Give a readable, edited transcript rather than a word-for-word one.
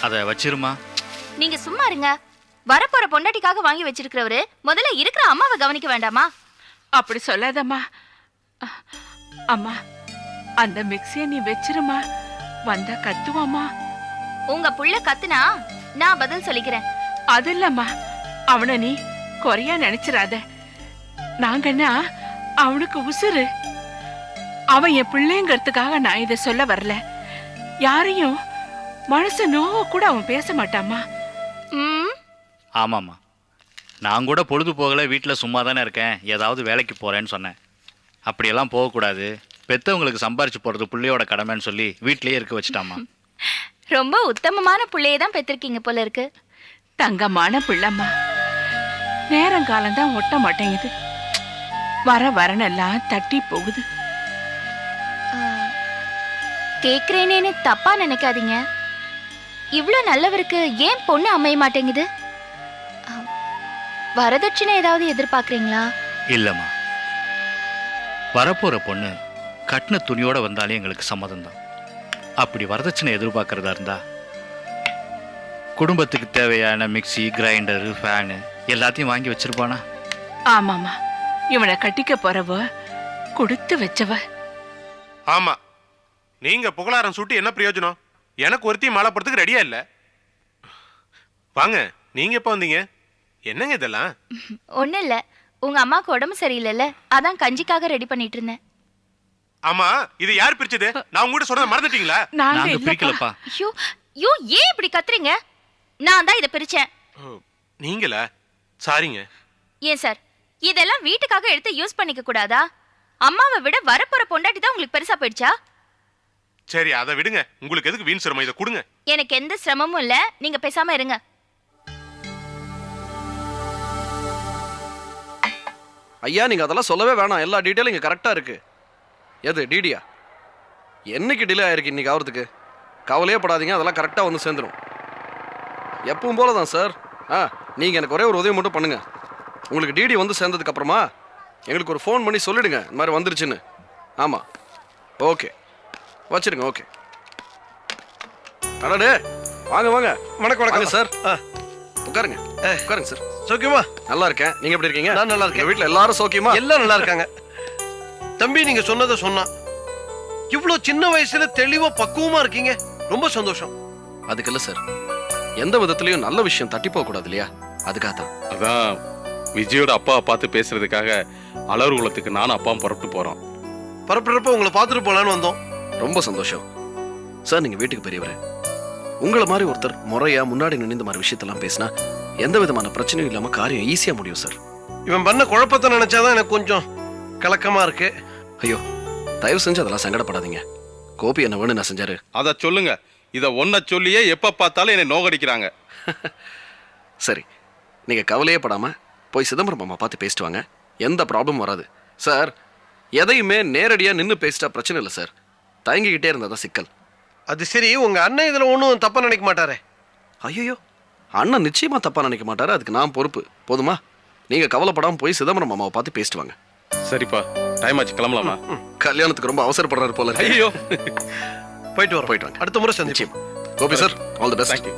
அதை வச்சிருமா. நீங்க சும்மா இருங்க. வரப்போற பொண்டாட்டிக்காக வாங்கி வச்சிருக்கிறவரு முதல்ல இருக்கிற அம்மாவை கவனிக்க வேண்டாமா? அப்படி சொல்லாதம்மா. அம்மா, அந்த மிக்சிய நீ வச்சிருமா, வந்தா கத்துவாமா. உங்க புள்ள கத்துனா நான் பதில் சொல்லிக்கிறேன். அது இல்லம்மா, அவனை நீ குறையா நினைச்சிடாத. நாங்கன்னா அவனுக்கு உசுறு. அவன் என் பிள்ளைங்கிறதுக்காக நான் இதை சொல்ல வரல. யாரையும் மனசு நோவ கூட அவன் பேச மாட்டாமா. ஆமாம்மா, நான் கூட பொழுது போகல, வீட்டில் சும்மா தானே இருக்கேன், ஏதாவது வேலைக்கு போகிறேன்னு சொன்னேன். அப்படியெல்லாம் போகக்கூடாது, பெற்றவங்களுக்கு சம்பாரிச்சு போகிறது பிள்ளையோட கடமைன்னு சொல்லி வீட்டிலேயே இருக்க வச்சுட்டாமா. ரொம்ப உத்தமமான பிள்ளையை தான் பெற்றிருக்கீங்க போல இருக்கு. தங்கமான பிள்ளைம்மா. நேரங்காலம்தான் ஒட்ட மாட்டேங்குது. வரனெல்லாம் தட்டி போகுது. கேக்குறேனேன்னு தப்பா நினைக்காதீங்க. இவ்ளோ நல்லவருக்கு ஏன் பொண்ணு அமைய மாட்டேங்குது? வரதட்சணை ஏதாவது எதிர்பார்க்கறீங்களா? இல்லம்மா, வரப்போற பொண்ணு கட்டின துணியோட வந்தாலே எங்களுக்கு சம்மதம் தான். அப்படி வரதட்சணை எதிர்பார்க்கறதா இருந்தா குடும்பத்துக்கு தேவையான மிக்சி, கிரைண்டரு, ஃபேனு எல்லாத்தையும் வாங்கி வச்சிருப்பானா? ஆமாமா, இவனை கட்டிக்க போறவ கொடுத்து வச்சவ. ஆமா, நீங்க புகழாரம் சூட்டி என்ன பிரயோஜனம்? எனக்கு ஒருத்தி மாலை போறதுக்கு ரெடியா இல்ல. வாங்க, நீங்க எப்ப வந்தீங்க? என்னங்க இதெல்லாம்? ஒண்ணு இல்ல, உங்க அம்மாக்கு உடம்பு சரியில்லைல்ல, அதான் கஞ்சிக்காக ரெடி பண்ணிட்டு இருந்தேன். ஆமா, இது யார் பிரிச்சது? நான் உங்ககிட்ட சொல்றத மறந்துட்டீங்களா? நாங்க பிரிக்கலப்பா. ஐயோ ஐயோ, ஏன் இப்படி கத்துறீங்க? நான் தான் இதை பிரிச்சேன். நீங்களா? சாரிங்க. ஏன் சார், இதெல்லாம் வீட்டுக்காக எடுத்து யூஸ் பண்ணிக்க கூடாதா? அம்மாவை விட வரப்போற பொண்டாட்டி தான் உங்களுக்கு பெருசா போயிடுச்சா? சரி, அதை விடுங்க. உங்களுக்கு எதுக்கு வீண் சிரமம்? இதை கொடுங்க. எனக்கு எந்த சிரமமும் இல்ல, நீங்க பேசாம இருங்க. ஐயா, நீங்க அதெல்லாம் சொல்லவே வேணாம். எல்லா டீட்டெயிலும் இங்க கரெக்டா இருக்கு. எது டிடியா? என்னைக்கு டிலே ஆயிருக்கு இன்னைக்கு ஆகிறதுக்கு? கவலையே படாதீங்க, அதெல்லாம் கரெக்டா வந்து சேர்ந்துடும். எப்பவும் போல தான் சார். நீங்க எனக்கு ஒரே ஒரு உதவி மட்டும் பண்ணுங்க. உங்களுக்கு டிடி வந்து சேர்ந்ததுக்கு அப்புறமா எங்களுக்கு ஒரு ஃபோன் பண்ணி சொல்லிடுங்க இந்த மாதிரி வந்துருச்சுன்னு. ஆமா, ஓகே, வச்சிருங்க. ஓகே, அடடே, வாங்க வாங்க. வணக்கம். வணக்கம் சார். உட்காருங்க. உட்காருங்க சார். சௌக்கியமா? நல்லா இருக்கேன். நீங்க எப்படி இருக்கீங்க? நான் நல்லா இருக்கேன். வீட்டில் எல்லாரும் சௌக்கியமா? எல்லாம் நல்லா இருக்காங்க. தம்பி, நீங்க சொன்னதை சொன்னா, இவ்வளவு சின்ன வயசுல தெளிவா பக்குவமா இருக்கீங்க. ரொம்ப சந்தோஷம். அதுக்கு இல்ல சார், எந்த விதத்திலையும் நல்ல விஷயம் தட்டி போக கூடாது இல்லையா? அதுக்காக தான். அதான் விஜயோட அப்பாவை பார்த்து பேசுறதுக்காக அலர்குளத்துக்கு நானும் அப்பாவும் புறப்பட்டு போறோம். பரப்புறப்ப உங்களை பார்த்துட்டு போலான்னு வந்தோம். ரொம்ப சந்தோஷம் சார். நீங்க வீட்டுக்கு பெரியவரே, உங்களை மாதிரி ஒருத்தர் முறையா முன்னாடி நின்று இந்த மாதிரி விஷயத்தெல்லாம் பேசினா எந்த விதமான பிரச்சனையும் இல்லாம காரியம் ஈஸியா முடியும் சார். இவன் பண்ண குழப்பத்தை நினைச்சாதான் எனக்கு கொஞ்சம் கலக்கமா இருக்கு. ஐயோ, தயவு செஞ்சு அதெல்லாம் சங்கடப்படாதீங்க. கோபி என்ன வேணும் நான் செஞ்சாரு. அதை சொல்லுங்க. இதை ஒன்ன சொல்லியே எப்ப பார்த்தாலும் என்னை நோகடிக்கிறாங்க. சரி, நீங்க கவலையே படாம போய் சிதம்பரம் மாமா பார்த்து பேசிட்டு வாங்க. எந்த ப்ராப்ளமும் வராது சார். எதையுமே நேரடியா நின்று பேசிட்டா பிரச்சனை இல்லை சார். தயங்கிக்கிட்டே இருந்தாதான் சிக்கல். அது சரி, உங்க அண்ணன் இதுல ஒன்றும் தப்பா நினைக்க மாட்டாரே? ஐயோ, அண்ணன் நிச்சயமா தப்பா நினைக்க மாட்டாரு. அதுக்கு நான் பொறுப்பு. போதுமா? நீங்க கவலைப்படாம போய் சிதம்பரம் மாமாவை பார்த்து பேசிட்டு வாங்க. சரிப்பா, டைம் ஆச்சு, கிளம்பலாமா? கல்யாணத்துக்கு ரொம்ப அவசரப்படுறாரு போல. ஐயோ, போயிட்டு வரோம். போயிட்டு வாங்க. அடுத்த முறை சந்திச்சோம். Gopi sir, all the best. Thank you.